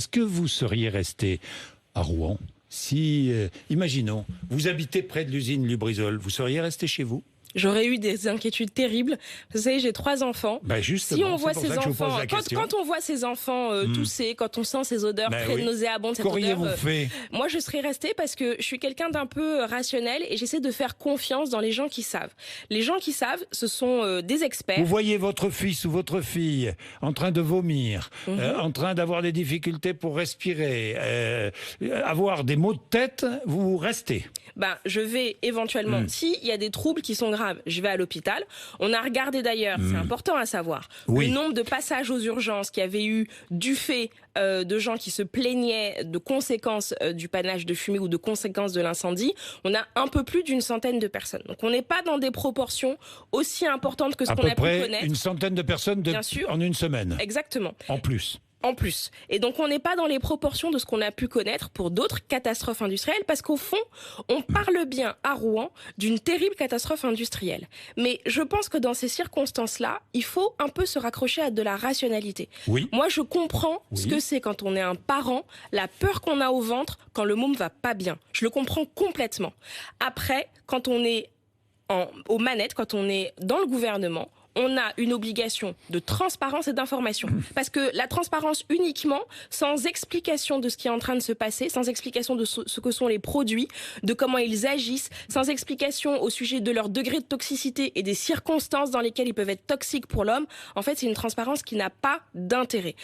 Est-ce que vous seriez resté à Rouen si, imaginons, vous habitez près de l'usine Lubrizol, vous seriez resté chez vous? J'aurais eu des inquiétudes terribles. Vous savez, j'ai 3 enfants. Justement, si on voit c'est pour ces ça que je vous pose enfants, la question. quand on voit ces enfants tousser, quand on sent ces odeurs très oui. nauséabondes, cette Qu'auriez-vous odeur, fait? moi je serais restée parce que je suis quelqu'un d'un peu rationnel et j'essaie de faire confiance dans les gens qui savent. Les gens qui savent, ce sont des experts. Vous voyez votre fils ou votre fille en train de vomir, en train d'avoir des difficultés pour respirer, avoir des maux de tête, vous restez. Je vais éventuellement, s'il y a des troubles qui sont graves, je vais à l'hôpital. On a regardé d'ailleurs, c'est important à savoir, le nombre de passages aux urgences qu'il y avait eu du fait de gens qui se plaignaient de conséquences du panache de fumée ou de conséquences de l'incendie. On a un peu plus d'une centaine de personnes. Donc on n'est pas dans des proportions aussi importantes que ce qu'on a pu connaître. À peu près une centaine de personnes en une semaine. Exactement. En plus. Et donc, on n'est pas dans les proportions de ce qu'on a pu connaître pour d'autres catastrophes industrielles, parce qu'au fond, on parle bien à Rouen d'une terrible catastrophe industrielle. Mais je pense que dans ces circonstances-là, il faut un peu se raccrocher à de la rationalité. Oui. Moi, je comprends ce que c'est quand on est un parent, la peur qu'on a au ventre quand le môme va pas bien. Je le comprends complètement. Après, quand on est aux manettes, quand on est dans le gouvernement, on a une obligation de transparence et d'information. Parce que la transparence uniquement, sans explication de ce qui est en train de se passer, sans explication de ce que sont les produits, de comment ils agissent, sans explication au sujet de leur degré de toxicité et des circonstances dans lesquelles ils peuvent être toxiques pour l'homme, en fait, c'est une transparence qui n'a pas d'intérêt.